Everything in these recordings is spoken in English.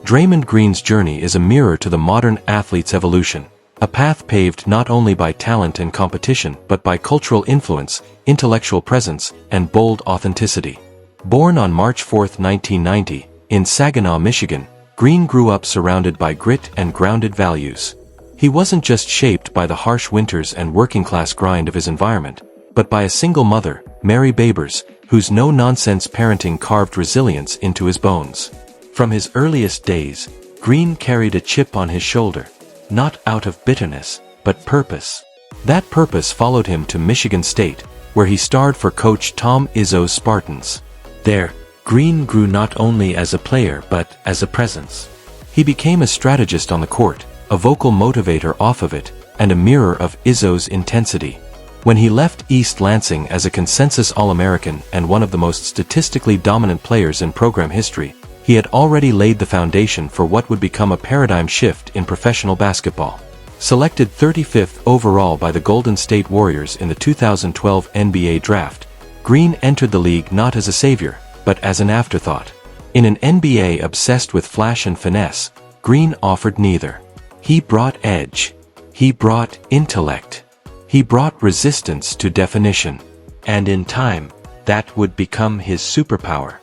Draymond Green's journey is a mirror to the modern athlete's evolution, a path paved not only by talent and competition but by cultural influence, intellectual presence, and bold authenticity. Born on March 4, 1990, in Saginaw, Michigan, Green grew up surrounded by grit and grounded values. He wasn't just shaped by the harsh winters and working-class grind of his environment, but by a single mother, Mary Babers, whose no-nonsense parenting carved resilience into his bones. From his earliest days, Green carried a chip on his shoulder, not out of bitterness, but purpose. That purpose followed him to Michigan State, where he starred for Coach Tom Izzo's Spartans. There, Green grew not only as a player but as a presence. He became a strategist on the court, a vocal motivator off of it, and a mirror of Izzo's intensity. When he left East Lansing as a consensus All-American and one of the most statistically dominant players in program history, he had already laid the foundation for what would become a paradigm shift in professional basketball. Selected 35th overall by the Golden State Warriors in the 2012 NBA Draft, Green entered the league not as a savior, but as an afterthought. In an NBA obsessed with flash and finesse, Green offered neither. He brought edge. He brought intellect. He brought resistance to definition. And in time, that would become his superpower.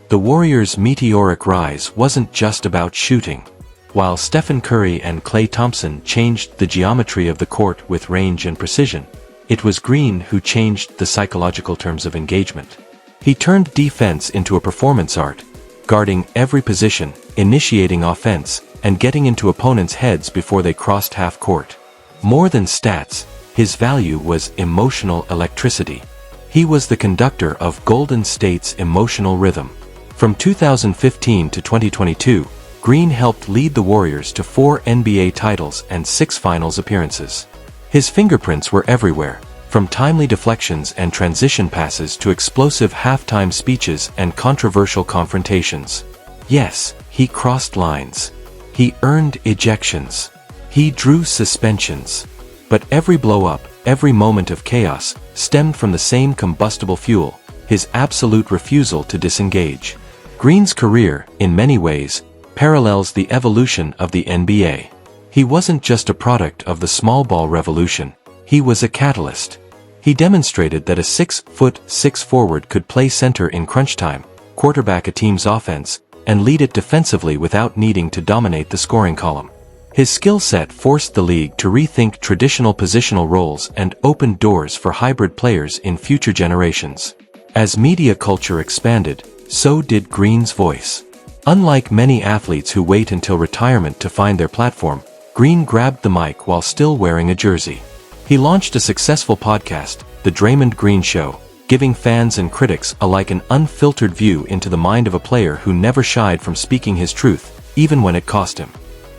The Warriors' meteoric rise wasn't just about shooting. While Stephen Curry and Klay Thompson changed the geometry of the court with range and precision, it was Green who changed the psychological terms of engagement. He turned defense into a performance art, guarding every position, initiating offense, and getting into opponents' heads before they crossed half court. More than stats, his value was emotional electricity. He was the conductor of Golden State's emotional rhythm. From 2015 to 2022, Green helped lead the Warriors to 4 NBA titles and 6 finals appearances. His fingerprints were everywhere, from timely deflections and transition passes to explosive halftime speeches and controversial confrontations. Yes, he crossed lines. He earned ejections. He drew suspensions. But every blow-up, every moment of chaos, stemmed from the same combustible fuel, his absolute refusal to disengage. Green's career, in many ways, parallels the evolution of the NBA. He wasn't just a product of the small ball revolution, he was a catalyst. He demonstrated that a 6'6" forward could play center in crunch time, quarterback a team's offense, and lead it defensively without needing to dominate the scoring column. His skill set forced the league to rethink traditional positional roles and opened doors for hybrid players in future generations. As media culture expanded, so did Green's voice. Unlike many athletes who wait until retirement to find their platform, Green grabbed the mic while still wearing a jersey. He launched a successful podcast, The Draymond Green Show, giving fans and critics alike an unfiltered view into the mind of a player who never shied from speaking his truth, even when it cost him.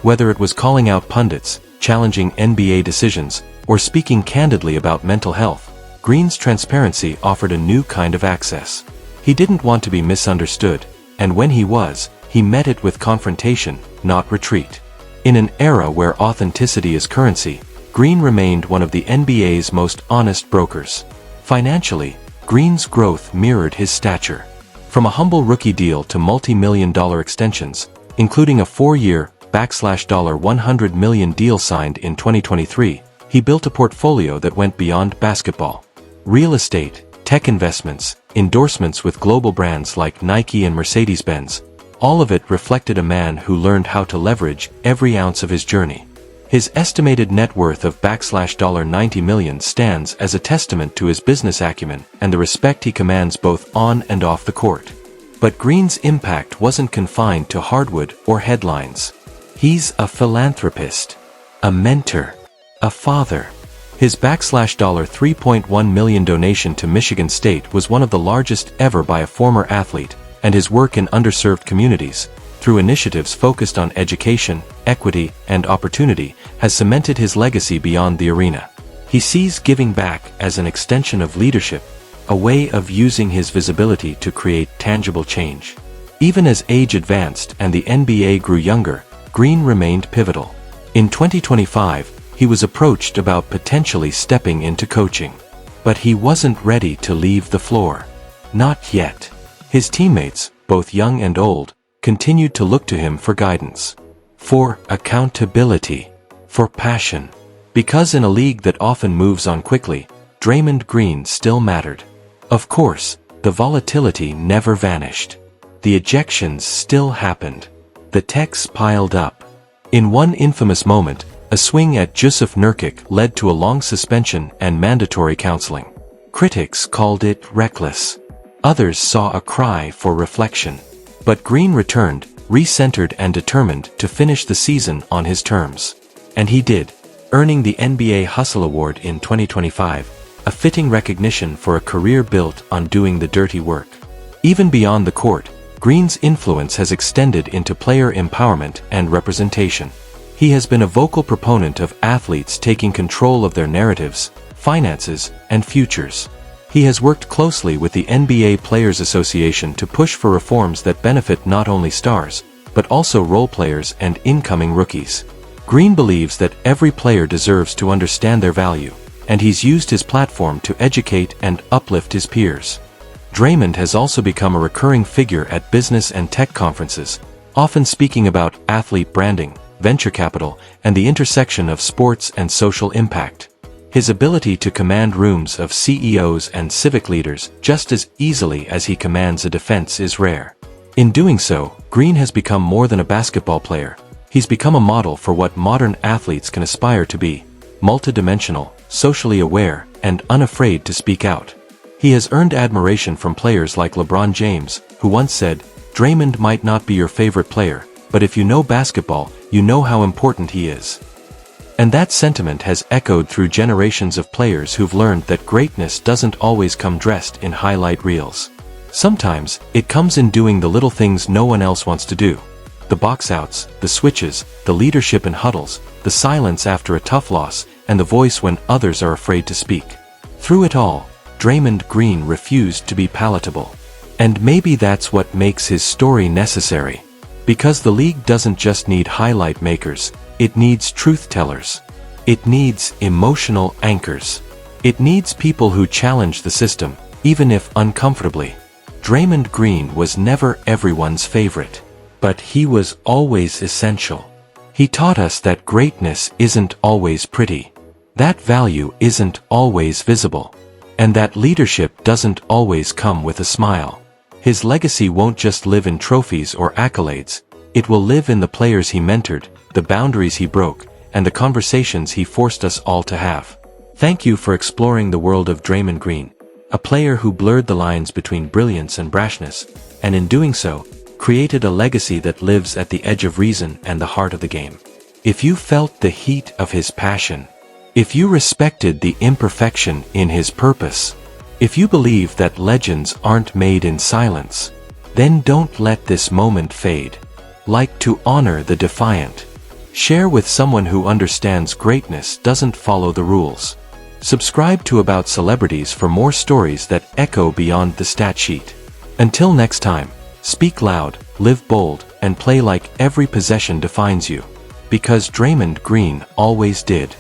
Whether it was calling out pundits, challenging NBA decisions, or speaking candidly about mental health, Green's transparency offered a new kind of access. He didn't want to be misunderstood, and when he was, he met it with confrontation, not retreat. In an era where authenticity is currency, Green remained one of the NBA's most honest brokers. Financially, Green's growth mirrored his stature. From a humble rookie deal to multi-million-dollar extensions, including a 4-year, $100 million deal signed in 2023, he built a portfolio that went beyond basketball. Real estate, tech investments, endorsements with global brands like Nike and Mercedes-Benz, all of it reflected a man who learned how to leverage every ounce of his journey. His estimated net worth of $90 million stands as a testament to his business acumen and the respect he commands both on and off the court. But Green's impact wasn't confined to hardwood or headlines. He's a philanthropist, a mentor, a father. His $3.1 million donation to Michigan State was one of the largest ever by a former athlete, and his work in underserved communities, through initiatives focused on education, equity, and opportunity, has cemented his legacy beyond the arena. He sees giving back as an extension of leadership, a way of using his visibility to create tangible change. Even as age advanced and the NBA grew younger, Green remained pivotal. In 2025, he was approached about potentially stepping into coaching. But he wasn't ready to leave the floor. Not yet. His teammates, both young and old, continued to look to him for guidance, for accountability, for passion. Because in a league that often moves on quickly, Draymond Green still mattered. Of course, the volatility never vanished. The ejections still happened. The texts piled up. In one infamous moment, a swing at Jusuf Nurkic led to a long suspension and mandatory counseling. Critics called it reckless. Others saw a cry for reflection. But Green returned, re-centered and determined to finish the season on his terms. And he did, earning the NBA Hustle Award in 2025, a fitting recognition for a career built on doing the dirty work. Even beyond the court, Green's influence has extended into player empowerment and representation. He has been a vocal proponent of athletes taking control of their narratives, finances, and futures. He has worked closely with the NBA Players Association to push for reforms that benefit not only stars, but also role players and incoming rookies. Green believes that every player deserves to understand their value, and he's used his platform to educate and uplift his peers. Draymond has also become a recurring figure at business and tech conferences, often speaking about athlete branding, venture capital, and the intersection of sports and social impact. His ability to command rooms of CEOs and civic leaders just as easily as he commands a defense is rare. In doing so, Green has become more than a basketball player. He's become a model for what modern athletes can aspire to be: multidimensional, socially aware, and unafraid to speak out. He has earned admiration from players like LeBron James, who once said, "Draymond might not be your favorite player, but if you know basketball, you know how important he is." And that sentiment has echoed through generations of players who've learned that greatness doesn't always come dressed in highlight reels. Sometimes, it comes in doing the little things no one else wants to do. The box outs, the switches, the leadership in huddles, the silence after a tough loss, and the voice when others are afraid to speak. Through it all, Draymond Green refused to be palatable. And maybe that's what makes his story necessary. Because the league doesn't just need highlight makers, it needs truth tellers. It needs emotional anchors. It needs people who challenge the system, even if uncomfortably. Draymond Green was never everyone's favorite, but he was always essential. He taught us that greatness isn't always pretty, that value isn't always visible, and that leadership doesn't always come with a smile. His legacy won't just live in trophies or accolades, it will live in the players he mentored, the boundaries he broke, and the conversations he forced us all to have. Thank you for exploring the world of Draymond Green, a player who blurred the lines between brilliance and brashness, and in doing so, created a legacy that lives at the edge of reason and the heart of the game. If you felt the heat of his passion, if you respected the imperfection in his purpose, if you believe that legends aren't made in silence, then don't let this moment fade. Like to honor the defiant. Share with someone who understands greatness doesn't follow the rules. Subscribe to About Celebrities for more stories that echo beyond the stat sheet. Until next time, speak loud, live bold, and play like every possession defines you. Because Draymond Green always did.